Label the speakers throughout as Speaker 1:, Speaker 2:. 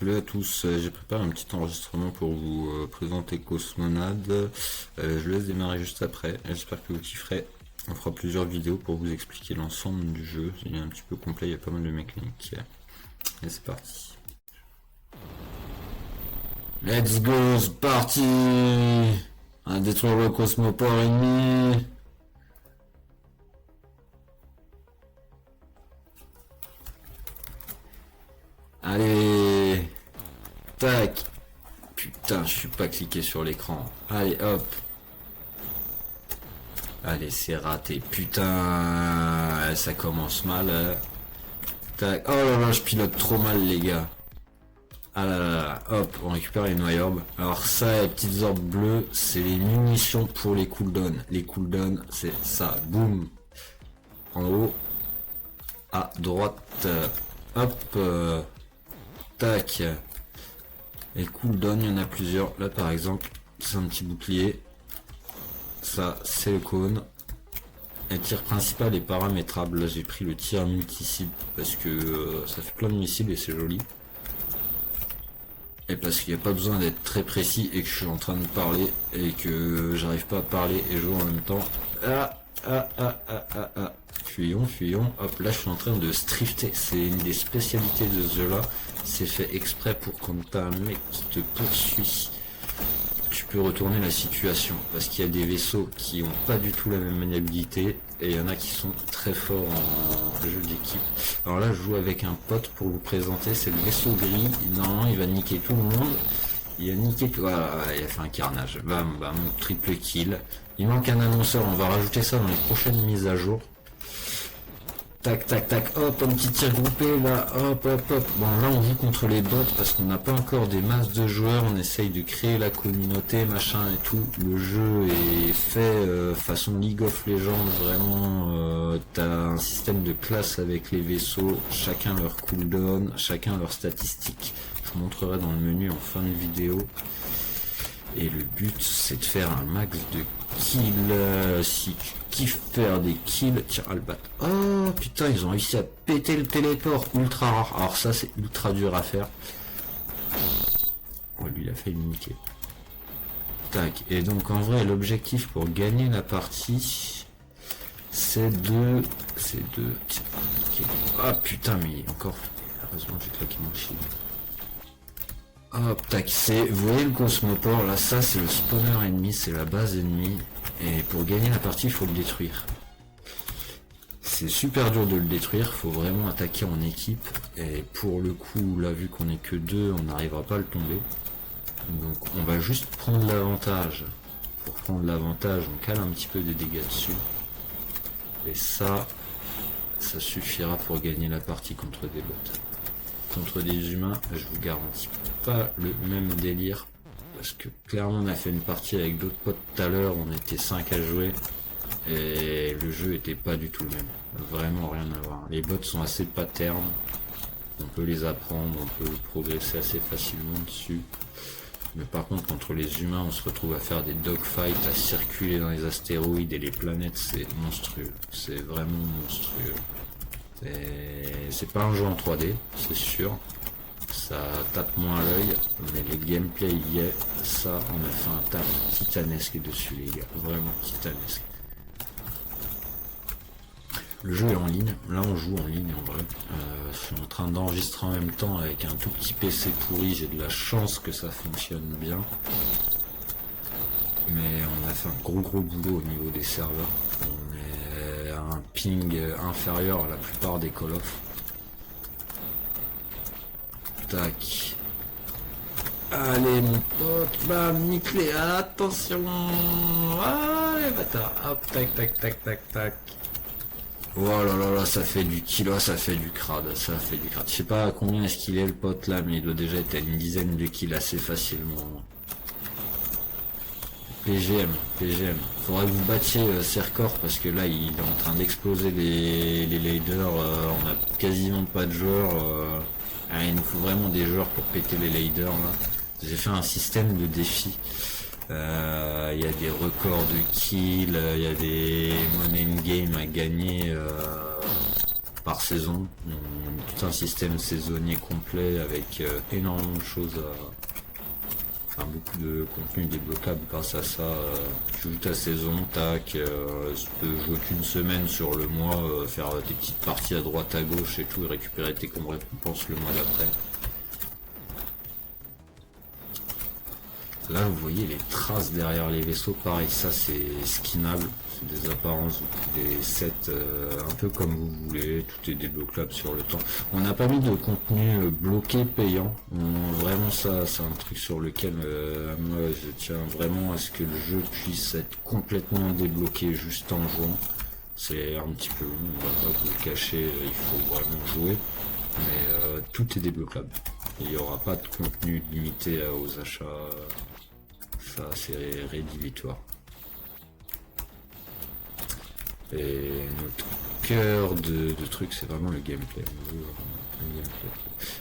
Speaker 1: salut à tous, j'ai préparé un petit enregistrement pour vous présenter Cosmonade. Je laisse démarrer juste après, j'espère que vous kifferez. On fera plusieurs vidéos pour vous expliquer l'ensemble du jeu, il est un petit peu complet, il y a pas mal de mécaniques. Et c'est parti. Let's go, c'est parti. On va détruire le cosmoport ennemi. Allez. Tac. Putain, je suis pas cliqué sur l'écran. Allez, hop. Allez, c'est raté. Putain, ça commence mal. Tac. Oh là là, je pilote trop mal, les gars. Ah là là là, hop, on récupère les noyorbes. Alors ça, les petites orbes bleues, c'est les munitions pour les cooldowns. Les cooldowns, c'est ça. Boum. En haut. À droite. Hop. Tac. Et cooldown, il y en a plusieurs. Là, par exemple, c'est un petit bouclier. Ça, c'est le cône. Et le tir principal est paramétrable. Là, j'ai pris le tir multi-cible parce que ça fait plein de missiles et c'est joli. Et parce qu'il n'y a pas besoin d'être très précis et que je suis en train de parler et que j'arrive pas à parler et jouer en même temps. Fuyons, fuyons. Hop, là je suis en train de strifter. C'est une des spécialités de ce jeu là. C'est fait exprès pour quand t'as un mec qui te poursuit, tu peux retourner la situation. Parce qu'il y a des vaisseaux qui ont pas du tout la même maniabilité. Et il y en a qui sont très forts en jeu d'équipe. Alors là je joue avec un pote pour vous présenter. C'est le vaisseau gris. Normalement il va niquer tout le monde. Il a niqué tout. Voilà, il a fait un carnage. Bam, bam, triple kill. Il manque un annonceur. On va rajouter ça dans les prochaines mises à jour. Tac, tac, tac, hop, un petit tir groupé, là, hop, hop, hop. Bon, là, on joue contre les bots parce qu'on n'a pas encore des masses de joueurs. On essaye de créer la communauté, machin et tout. Le jeu est fait façon League of Legends, vraiment. T'as un système de classe avec les vaisseaux, chacun leur cooldown, chacun leurs statistiques. Je vous montrerai dans le menu en fin de vidéo. Et le but, c'est de faire un max de kills. Si tu kiffes faire des kills, tiens, le bat. Oh putain, ils ont réussi à péter le téléport ultra rare. Alors ça, c'est ultra dur à faire. Oh, lui, il a fait une niquer. Tac. Et donc, en vrai, l'objectif pour gagner la partie, c'est de... Tiens, okay. Ah putain, mais encore... Heureusement, j'ai claqué mon shield. Hop, tac, vous voyez le cosmoport, là, ça c'est le spawner ennemi, c'est la base ennemie, et pour gagner la partie, il faut le détruire. C'est super dur de le détruire, faut vraiment attaquer en équipe, et pour le coup, là, vu qu'on est que deux, on n'arrivera pas à le tomber. Donc, on va juste prendre l'avantage. Pour prendre l'avantage, on cale un petit peu des dégâts dessus, et ça suffira pour gagner la partie contre des bots. Contre des humains, je vous garantis pas le même délire, parce que clairement on a fait une partie avec d'autres potes tout à l'heure, on était 5 à jouer, et le jeu était pas du tout le même, vraiment rien à voir. Les bots sont assez patterns, on peut les apprendre, on peut progresser assez facilement dessus, mais par contre contre les humains on se retrouve à faire des dogfights, à circuler dans les astéroïdes et les planètes, c'est monstrueux, c'est vraiment monstrueux. C'est pas un jeu en 3D, c'est sûr. Ça tape moins à l'œil, mais le gameplay y est. Ça, on a fait un taf titanesque dessus, les gars. Vraiment titanesque. Le jeu est en ligne. Là, on joue en ligne, en vrai. Je suis en train d'enregistrer en même temps avec un tout petit PC pourri. J'ai de la chance que ça fonctionne bien. Mais on a fait un gros boulot au niveau des serveurs. On est à un ping inférieur à la plupart des Call of. Tac. Allez mon pote, bam, nique-les, attention. Allez bâtard, hop, tac, tac, tac, tac, tac. Oh là là là, ça fait du kilo, ça fait du crade, ça fait du crade. Je sais pas à combien est-ce qu'il est le pote là, mais il doit déjà être à une dizaine de kills assez facilement. PGM. Faudrait que vous battiez Sercor parce que là il est en train d'exploser les laders, on a quasiment pas de joueurs. Il nous faut vraiment des joueurs pour péter les laders là. J'ai fait un système de défis. Il y a des records de kills, il y a des money in game à gagner. par saison, tout un système saisonnier complet avec énormément de choses enfin beaucoup de contenu débloquable grâce à ça. Tu joues ta saison, tac, tu peux jouer qu'une semaine sur le mois, faire des petites parties à droite à gauche et tout, et récupérer tes récompenses le mois d'après. Là vous voyez les traces derrière les vaisseaux, pareil, ça c'est skinable, c'est des apparences, des sets un peu comme vous voulez, tout est débloquable sur le temps. On n'a pas mis de contenu bloqué payant, vraiment ça c'est un truc sur lequel moi je tiens vraiment à ce que le jeu puisse être complètement débloqué juste en jouant. C'est un petit peu long, on va pas vous le cacher, il faut vraiment jouer, mais tout est débloquable. Il n'y aura pas de contenu limité aux achats. Ça c'est rédhibitoire. Et notre cœur de truc c'est vraiment le gameplay.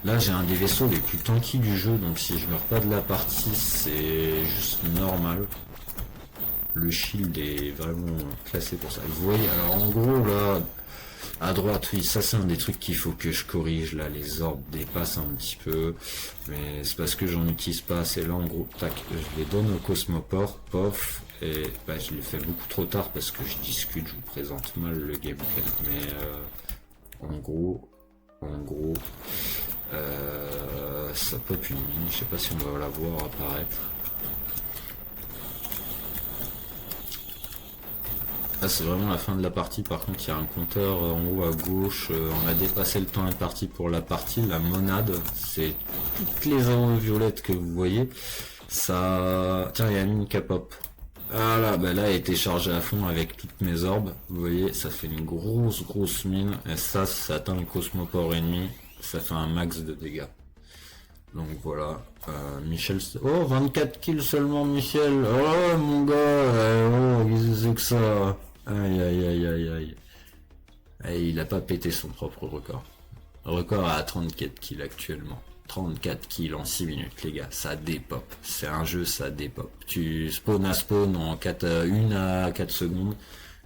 Speaker 1: Là j'ai un des vaisseaux les plus tanky du jeu, donc si je meurs pas de la partie c'est juste normal. Le shield est vraiment classé pour ça. Vous voyez, alors en gros là à droite, oui, ça c'est un des trucs qu'il faut que je corrige, là les orbes dépassent un petit peu, mais c'est parce que j'en utilise pas assez. Là en gros, tac, je les donne au Cosmoport, pof, et bah, je l'ai fait beaucoup trop tard parce que je discute, je vous présente mal le gameplay, mais en gros, ça pop une mine, je sais pas si on va la voir apparaître. Là c'est vraiment la fin de la partie, par contre il y a un compteur en haut à gauche, on a dépassé le temps imparti pour la partie, la monade, c'est toutes les orbes violettes que vous voyez, ça... Tiens il y a une mine K-pop. Ah là, bah là elle a été chargée à fond avec toutes mes orbes, vous voyez, ça fait une grosse mine, et ça, si ça atteint le Cosmoport ennemi, ça fait un max de dégâts. Donc voilà, Michel... Oh, 24 kills seulement Michel. Oh mon gars, oh, qu'est-ce que c'est que ça? Aïe. Et il a pas pété son propre record. Le record est à 34 kills actuellement. 34 kills en 6 minutes les gars, ça dépop. C'est un jeu, ça dépop. Tu spawn à spawn en 1 à 4 secondes.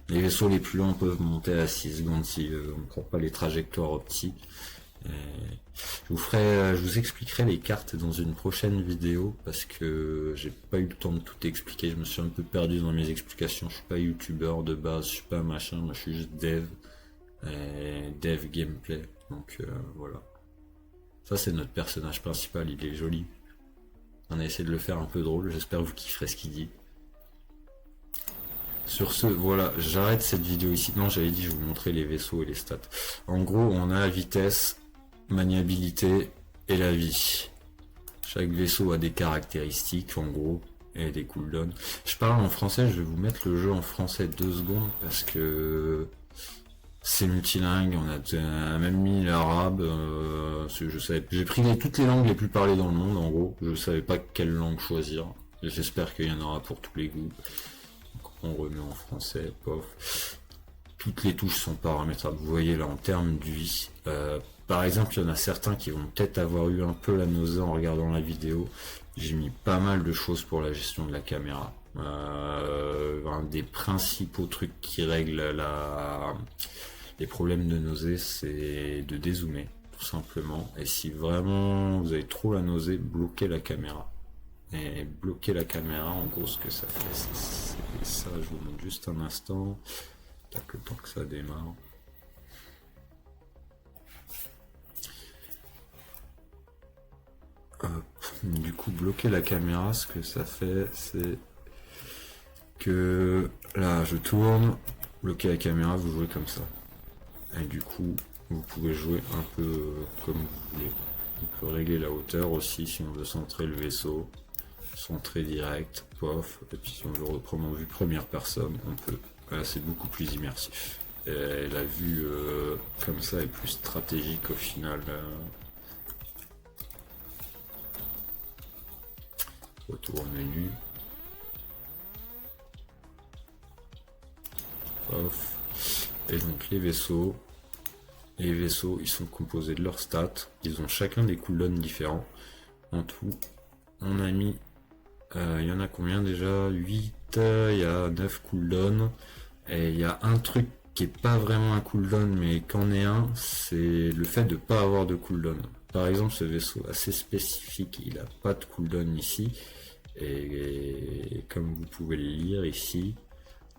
Speaker 1: Les vaisseaux les plus lents peuvent monter à 6 secondes si on ne prend pas les trajectoires optiques. Je vous expliquerai les cartes dans une prochaine vidéo parce que j'ai pas eu le temps de tout expliquer, je me suis un peu perdu dans mes explications, je suis pas youtubeur de base, je suis pas machin, moi je suis juste dev gameplay, donc voilà. Ça c'est notre personnage principal, il est joli. On a essayé de le faire un peu drôle, j'espère que vous kifferez ce qu'il dit. Sur ce, voilà, j'arrête cette vidéo ici. Non, j'avais dit je vous montrer les vaisseaux et les stats. En gros, on a la vitesse, maniabilité et la vie. Chaque vaisseau a des caractéristiques en gros et des cooldowns. Je parle en français, je vais vous mettre le jeu en français 2 secondes parce que c'est multilingue, on a même mis l'arabe, je savais, j'ai pris toutes les langues les plus parlées dans le monde en gros, je savais pas quelle langue choisir, j'espère qu'il y en aura pour tous les goûts. Donc on remet en français, pof. Toutes les touches sont paramétrables, vous voyez là en termes de vie, par exemple il y en a certains qui vont peut-être avoir eu un peu la nausée en regardant la vidéo, j'ai mis pas mal de choses pour la gestion de la caméra. Un des principaux trucs qui règle les problèmes de nausée, c'est de dézoomer, tout simplement. Et si vraiment vous avez trop la nausée, bloquez la caméra. Et bloquer la caméra, en gros, ce que ça fait, c'est ça. Je vous montre juste un instant. Tac, le temps que ça démarre. Hop. Du coup, bloquer la caméra, ce que ça fait, c'est que là, je tourne, bloquer la caméra, vous jouez comme ça. Et du coup, vous pouvez jouer un peu comme vous voulez. On peut régler la hauteur aussi si on veut centrer le vaisseau. Centrer direct, pof. Et puis si on veut reprendre en vue première personne, on peut. Voilà, c'est beaucoup plus immersif. Et la vue comme ça est plus stratégique au final. Retour au menu. Pof. Et donc les vaisseaux. Les vaisseaux, ils sont composés de leurs stats. Ils ont chacun des cooldowns différents. En tout, on a mis... il y en a combien déjà? 8, il y a 9 cooldowns. Et il y a un truc qui est pas vraiment un cooldown mais qu'en est un, c'est le fait de pas avoir de cooldown. Par exemple, ce vaisseau assez spécifique, il a pas de cooldown ici, et comme vous pouvez le lire ici,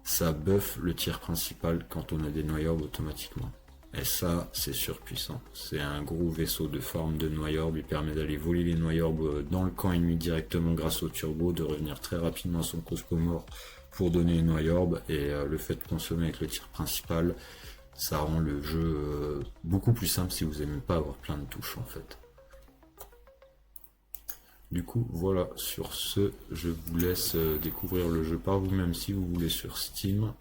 Speaker 1: ça buff le tir principal quand on a des noyorbes automatiquement. Et ça, c'est surpuissant. C'est un gros vaisseau de forme de noyorbe, il permet d'aller voler les noyorbes dans le camp ennemi directement grâce au turbo, de revenir très rapidement à son cosmomore pour donner les noyorbes, et le fait de consommer avec le tir principal, ça rend le jeu beaucoup plus simple si vous aimez pas avoir plein de touches en fait. Du coup, voilà, sur ce, je vous laisse découvrir le jeu par vous-même si vous voulez sur Steam.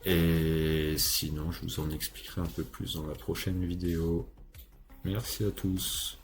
Speaker 1: Et sinon, je vous en expliquerai un peu plus dans la prochaine vidéo. Merci à tous.